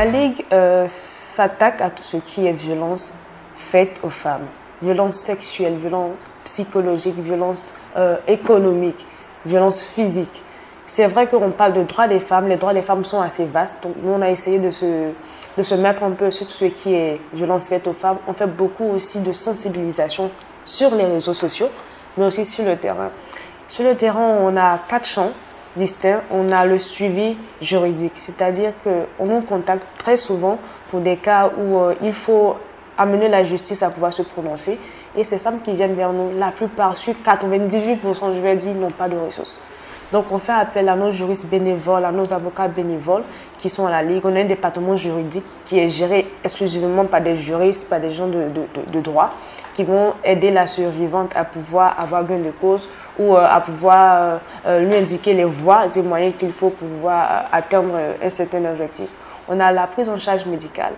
La Ligue s'attaque à tout ce qui est violence faite aux femmes. Violence sexuelle, violence psychologique, violence économique, violence physique. C'est vrai qu'on parle de droits des femmes, les droits des femmes sont assez vastes. Donc nous, on a essayé de se mettre un peu sur tout ce qui est violence faite aux femmes. On fait beaucoup aussi de sensibilisation sur les réseaux sociaux, mais aussi sur le terrain. Sur le terrain, on a 4 champs distincts. On a le suivi juridique, c'est-à-dire qu'on nous contacte très souvent pour des cas où il faut amener la justice à pouvoir se prononcer. Et ces femmes qui viennent vers nous, la plupart, sur 98%, je vais dire, n'ont pas de ressources. Donc, on fait appel à nos juristes bénévoles, à nos avocats bénévoles qui sont à la Ligue. On a un département juridique qui est géré exclusivement par des juristes, par des gens de droit, qui vont aider la survivante à pouvoir avoir gain de cause ou à pouvoir lui indiquer les voies et moyens qu'il faut pour pouvoir atteindre un certain objectif. On a la prise en charge médicale.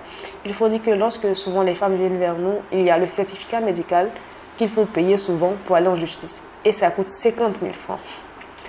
Il faut dire que lorsque souvent les femmes viennent vers nous, il y a le certificat médical qu'il faut payer souvent pour aller en justice. Et ça coûte 50 000 francs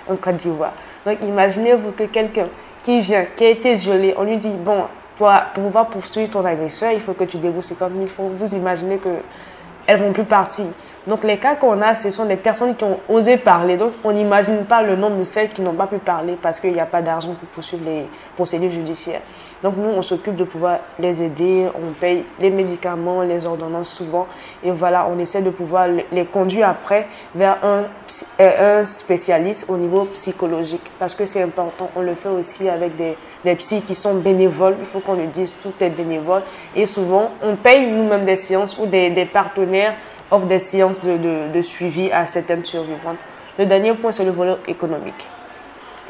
en Côte d'Ivoire. Donc imaginez-vous que quelqu'un qui vient, qui a été violé, on lui dit, bon, pour pouvoir poursuivre ton agresseur, il faut que tu débourses 50 000 francs. Vous imaginez qu'elles ne vont plus partir. Donc les cas qu'on a, ce sont des personnes qui ont osé parler. Donc on n'imagine pas le nombre de celles qui n'ont pas pu parler parce qu'il n'y a pas d'argent pour poursuivre les procédures judiciaires. Donc nous, on s'occupe de pouvoir les aider, on paye les médicaments, les ordonnances souvent. Et voilà, on essaie de pouvoir les conduire après vers un spécialiste au niveau psychologique. Parce que c'est important, on le fait aussi avec des psys qui sont bénévoles. Il faut qu'on le dise, tout est bénévole. Et souvent, on paye nous-mêmes des séances ou des partenaires offrent des séances de suivi à certaines survivantes. Le dernier point, c'est le volet économique.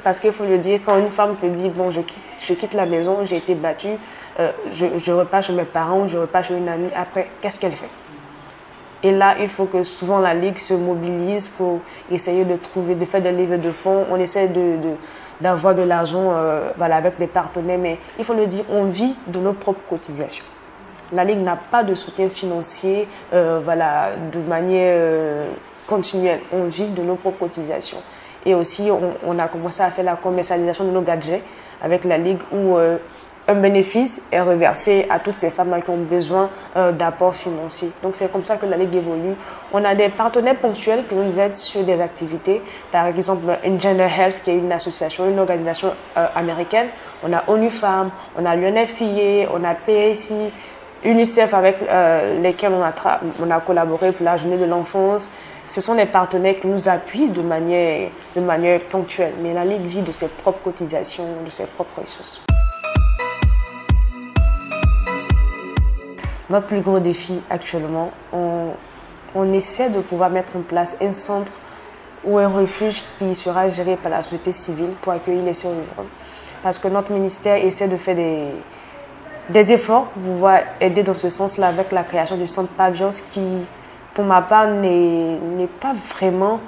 Parce qu'il faut le dire, quand une femme peut dire, bon, je quitte la maison, j'ai été battue, je repars chez mes parents, je repars chez une amie, après, qu'est-ce qu'elle fait? Et là, il faut que souvent la Ligue se mobilise pour essayer de faire des levées de fonds. On essaie d'avoir de l'argent voilà, avec des partenaires, mais il faut le dire, on vit de nos propres cotisations. La Ligue n'a pas de soutien financier voilà, de manière continuelle. On vit de nos propres cotisations. Et aussi, on a commencé à faire la commercialisation de nos gadgets avec la Ligue où un bénéfice est reversé à toutes ces femmes qui ont besoin d'apports financiers. Donc, c'est comme ça que la Ligue évolue. On a des partenaires ponctuels qui nous aident sur des activités. Par exemple, Engender Health, qui est une association, une organisation américaine. On a ONU Femmes, on a l'UNFPA, on a PAC, UNICEF avec lesquels on a collaboré pour la journée de l'enfance. Ce sont des partenaires qui nous appuient de manière ponctuelle. Mais la Ligue vit de ses propres cotisations, de ses propres ressources. Notre plus gros défi actuellement, on essaie de pouvoir mettre en place un centre ou un refuge qui sera géré par la société civile pour accueillir les survivants. Parce que notre ministère essaie de faire des efforts pour pouvoir aider dans ce sens-là avec la création du centre Pavillons qui, pour ma part, n'est pas vraiment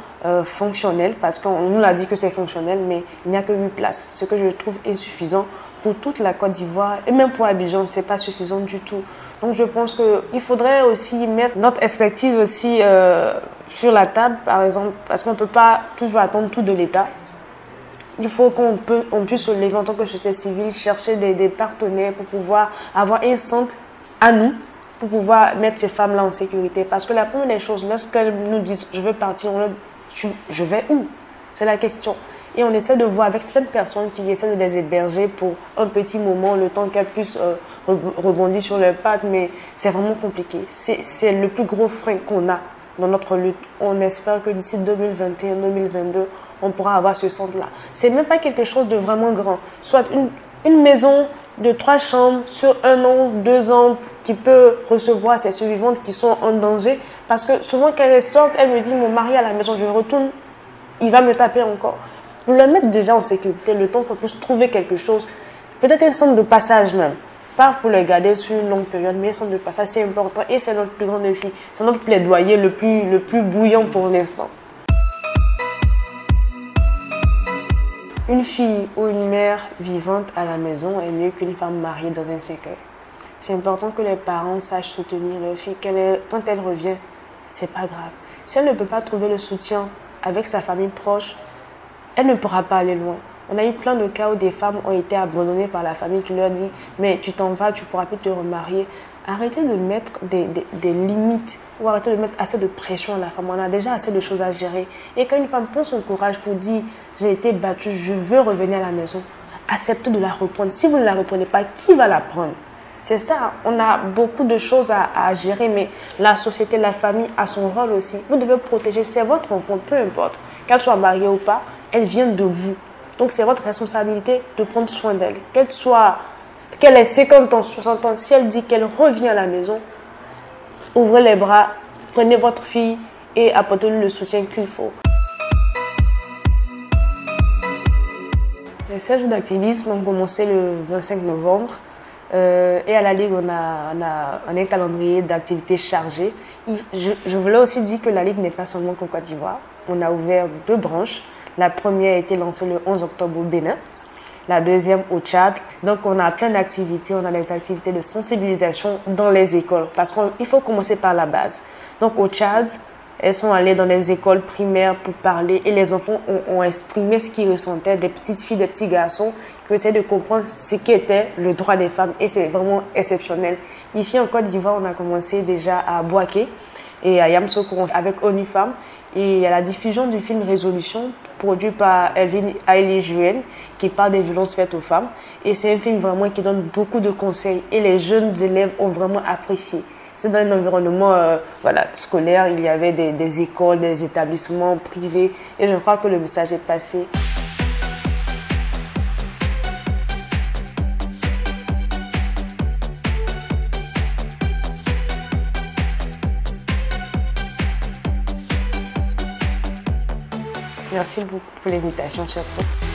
fonctionnel parce qu'on nous a dit que c'est fonctionnel, mais il n'y a que 8 places. Ce que je trouve insuffisant pour toute la Côte d'Ivoire et même pour Abidjan, ce n'est pas suffisant du tout. Donc je pense qu'il faudrait aussi mettre notre expertise aussi sur la table, par exemple, parce qu'on ne peut pas toujours attendre tout de l'État. Il faut qu'on puisse se lever en tant que société civile, chercher des partenaires pour pouvoir avoir un centre à nous, pour pouvoir mettre ces femmes-là en sécurité. Parce que la première des choses, lorsqu'elles nous disent « je veux partir », je vais où? C'est la question. Et on essaie de voir avec certaines personnes qui essaient de les héberger pour un petit moment, le temps qu'elles puissent rebondir sur leurs pattes, mais c'est vraiment compliqué. C'est le plus gros frein qu'on a dans notre lutte. On espère que d'ici 2021-2022, on pourra avoir ce centre-là. C'est même pas quelque chose de vraiment grand. Soit une maison de 3 chambres sur 1 an, 2 ans, qui peut recevoir ces survivantes qui sont en danger. Parce que souvent, quand elles sortent, elles me disent, mon mari à la maison, je retourne, il va me taper encore. Pour le mettre déjà en sécurité, le temps qu'on puisse trouver quelque chose, peut-être un centre de passage même. Pas pour le garder sur une longue période, mais un centre de passage, c'est important. Et c'est notre plus grand défi. C'est notre plaidoyer le plus bouillant pour l'instant. Une fille ou une mère vivante à la maison est mieux qu'une femme mariée dans un cercueil. C'est important que les parents sachent soutenir leur fille. Quand elle revient, c'est pas grave. Si elle ne peut pas trouver le soutien avec sa famille proche, elle ne pourra pas aller loin. On a eu plein de cas où des femmes ont été abandonnées par la famille qui leur dit « mais tu t'en vas, tu ne pourras plus te remarier ». Arrêtez de mettre des limites ou arrêtez de mettre assez de pression à la femme. On a déjà assez de choses à gérer. Et quand une femme prend son courage pour dire « j'ai été battue, je veux revenir à la maison », acceptez de la reprendre. Si vous ne la reprenez pas, qui va la prendre? C'est ça, on a beaucoup de choses à gérer, mais la société, la famille a son rôle aussi. Vous devez protéger, c'est votre enfant, peu importe. Qu'elle soit mariée ou pas, elle vient de vous. Donc c'est votre responsabilité de prendre soin d'elle. Qu'elle ait 50 ans, 60 ans, si elle dit qu'elle revient à la maison, ouvrez les bras, prenez votre fille et apportez-lui le soutien qu'il faut. Les 16 jours d'activisme ont commencé le 25 novembre. Et à la Ligue, on a un calendrier d'activités chargé. Je voulais aussi dire que la Ligue n'est pas seulement qu'en Côte d'Ivoire. On a ouvert 2 branches. La première a été lancée le 11 octobre au Bénin, la deuxième au Tchad. Donc on a plein d'activités. On a des activités de sensibilisation dans les écoles parce qu'il faut commencer par la base. Donc au Tchad, elles sont allées dans les écoles primaires pour parler et les enfants ont exprimé ce qu'ils ressentaient, des petites filles, des petits garçons qui essaient de comprendre ce qu'était le droit des femmes et c'est vraiment exceptionnel. Ici en Côte d'Ivoire, on a commencé déjà à Boaké et à Yamoussoukro avec ONU Femmes et il y a la diffusion du film Résolution produit par Elvin Ailey Juen qui parle des violences faites aux femmes et c'est un film vraiment qui donne beaucoup de conseils et les jeunes élèves ont vraiment apprécié. C'est dans un environnement scolaire, il y avait des écoles, des établissements privés et je crois que le message est passé. Merci beaucoup pour l'invitation surtout.